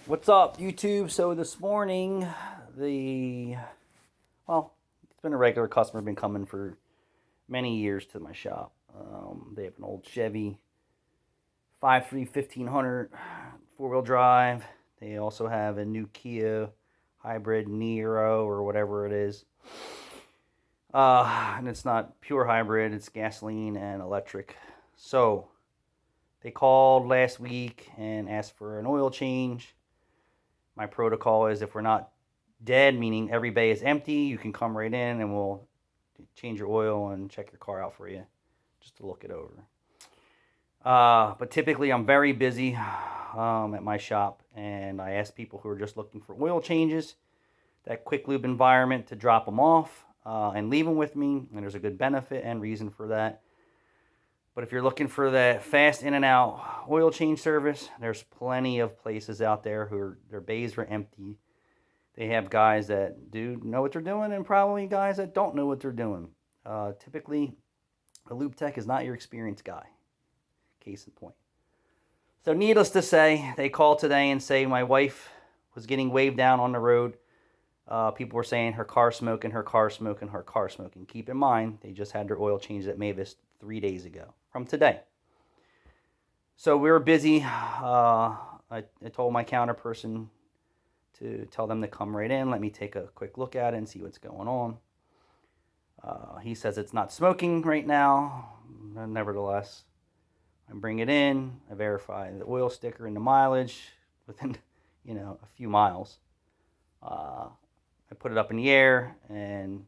What's up, YouTube? So this morning, it's been a regular customer, been coming for many years to my shop. They have an old Chevy 5.3 1500 4-wheel drive. They also have a new Kia hybrid Niro or whatever it is. And it's not pure hybrid, it's gasoline and electric. So they called last week and asked for an oil change. My protocol is if we're not dead, meaning every bay is empty, you can come right in and we'll change your oil and check your car out for you just to look it over. But typically I'm very busy at my shop, and I ask people who are just looking for oil changes, that quick lube environment, to drop them off and leave them with me, and there's a good benefit and reason for that. But if you're looking for that fast in and out oil change service, there's plenty of places out there their bays are empty. They have guys that do know what they're doing and probably guys that don't know what they're doing. Typically, a lube tech is not your experienced guy. Case in point. So needless to say, they called today and say my wife was getting waved down on the road. People were saying her car smoking, her car smoking, her car smoking. Keep in mind, they just had their oil changed at Mavis 3 days ago from today. So we were busy. I told my counter person to tell them to come right in, let me take a quick look at it and see what's going on. He says it's not smoking right now. Nevertheless, I bring it in, I verify the oil sticker and the mileage within, a few miles. I put it up in the air and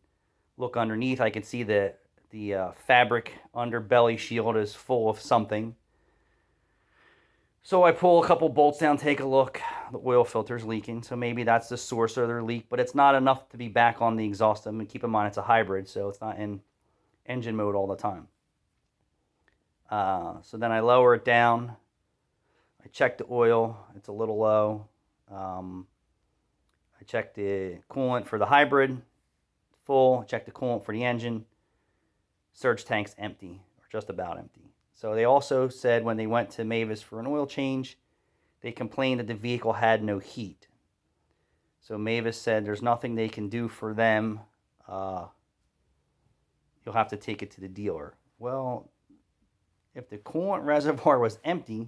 look underneath. I can see that the fabric underbelly shield is full of something. So I pull a couple bolts down, take a look. The oil filter's leaking, so maybe that's the source of their leak, but it's not enough to be back on the exhaust system. And keep in mind, it's a hybrid, so it's not in engine mode all the time. So then I lower it down. I check the oil. It's a little low. I check the coolant for the hybrid, full. I check the coolant for the engine. Surge tank's empty, or just about empty. So they also said when they went to Mavis for an oil change, they complained that the vehicle had no heat. So Mavis said there's nothing they can do for them. You'll have to take it to the dealer. Well, if the coolant reservoir was empty,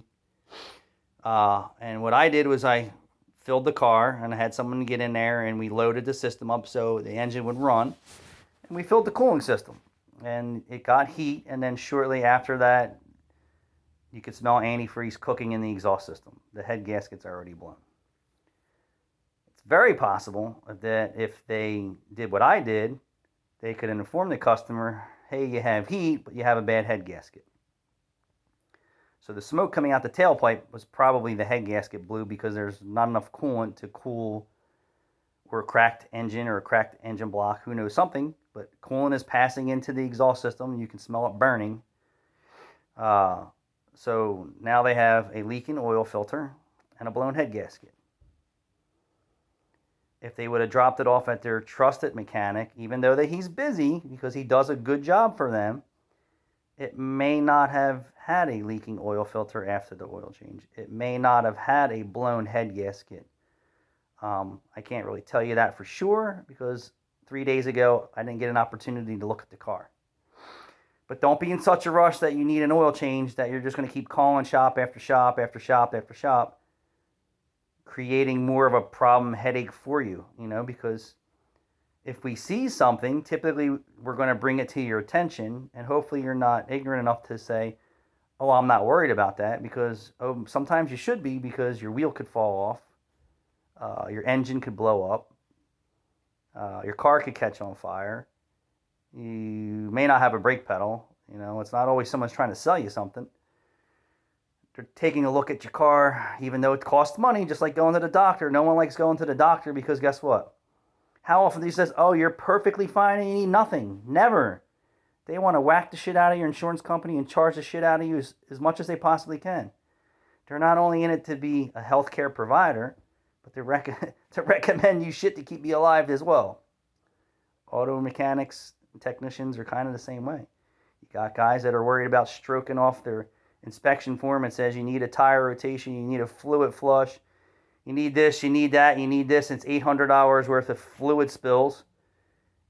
and what I did was I filled the car and I had someone get in there and we loaded the system up so the engine would run, and we filled the cooling system and it got heat, and then shortly after that you could smell antifreeze cooking in the exhaust system. The head gasket's already blown. It's very possible that if they did what I did, they could inform the customer, hey, you have heat, but you have a bad head gasket. So the smoke coming out the tailpipe was probably the head gasket blew because there's not enough coolant to cool or a cracked engine or a cracked engine block, who knows, something. But coolant is passing into the exhaust system and you can smell it burning. So now they have a leaking oil filter and a blown head gasket. If they would have dropped it off at their trusted mechanic, even though he's busy because he does a good job for them, it may not have had a leaking oil filter after the oil change. It may not have had a blown head gasket. I can't really tell you that for sure because 3 days ago I didn't get an opportunity to look at the car. But don't be in such a rush that you need an oil change that you're just going to keep calling shop after shop after shop after shop, creating more of a problem headache for you, because if we see something, typically we're going to bring it to your attention, and hopefully you're not ignorant enough to say, oh, I'm not worried about that, because sometimes you should be, because your wheel could fall off, your engine could blow up, your car could catch on fire, you may not have a brake pedal. It's not always someone's trying to sell you something. They're taking a look at your car, even though it costs money, just like going to the doctor. No one likes going to the doctor because guess what? How often do you say, oh, you're perfectly fine and you need nothing? Never. They want to whack the shit out of your insurance company and charge the shit out of you as much as they possibly can. They're not only in it to be a healthcare provider, but to recommend you shit to keep you alive as well. Auto mechanics and technicians are kind of the same way. You got guys that are worried about stroking off their inspection form. It says you need a tire rotation, you need a fluid flush, you need this, you need that, you need this. It's $800 worth of fluid spills.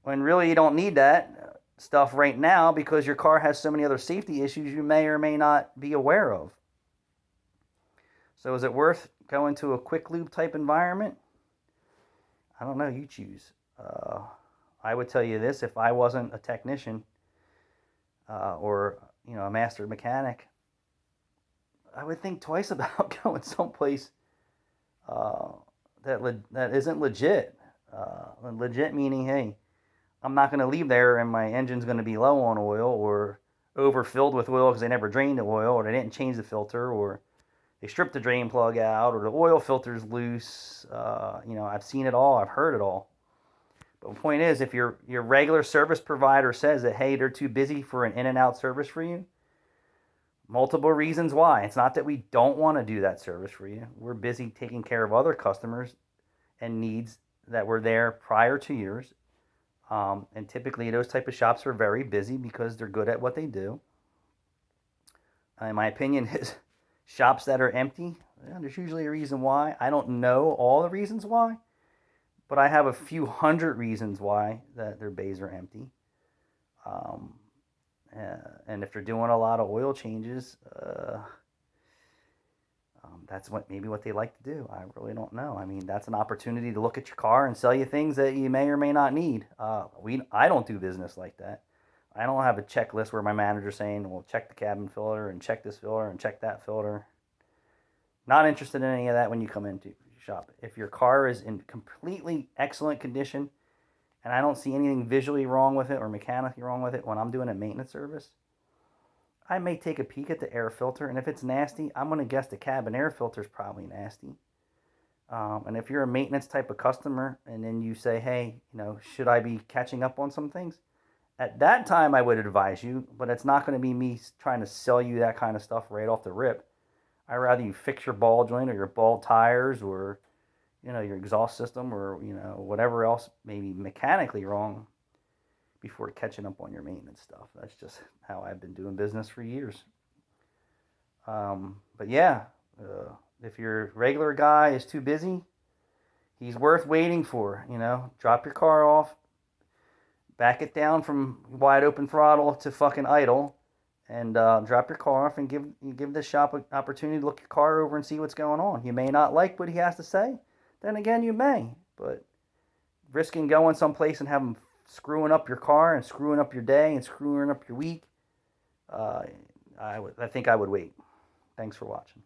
When really you don't need that stuff right now because your car has so many other safety issues you may or may not be aware of. So is it worth going to a quick lube type environment? I don't know. You choose. I would tell you this: if I wasn't a technician or a master mechanic, I would think twice about going someplace that isn't legit. Legit meaning, hey, I'm not going to leave there and my engine's going to be low on oil or overfilled with oil because they never drained the oil or they didn't change the filter or they stripped the drain plug out or the oil filter's loose. I've seen it all. I've heard it all. But the point is, if your regular service provider says that, hey, they're too busy for an in and out service for you, multiple reasons why. It's not that we don't want to do that service for you. We're busy taking care of other customers and needs that were there prior to yours. And typically those type of shops are very busy because they're good at what they do. In my opinion, is shops that are empty, there's usually a reason why. I don't know all the reasons why, but I have a few hundred reasons why that their bays are empty. And if they're doing a lot of oil changes, that's maybe what they like to do. I really don't know. I mean, that's an opportunity to look at your car and sell you things that you may or may not need. I don't do business like that. I don't have a checklist where my manager's saying, well, check the cabin filter and check this filter and check that filter. Not interested in any of that when you come into your shop. If your car is in completely excellent condition and I don't see anything visually wrong with it or mechanically wrong with it when I'm doing a maintenance service, I may take a peek at the air filter, and if it's nasty, I'm going to guess the cabin air filter is probably nasty. And if you're a maintenance type of customer and then you say, hey, should I be catching up on some things? At that time, I would advise you, but it's not going to be me trying to sell you that kind of stuff right off the rip. I'd rather you fix your ball joint or your ball tires or, your exhaust system or, whatever else may be mechanically wrong before catching up on your maintenance stuff. That's just how I've been doing business for years. But yeah, if your regular guy is too busy, he's worth waiting for. Drop your car off, back it down from wide open throttle to fucking idle, and drop your car off and give this shop an opportunity to look your car over and see what's going on. You may not like what he has to say. Then again, you may. But risking going someplace and having screwing up your car and screwing up your day and screwing up your week, I think I would wait. Thanks for watching.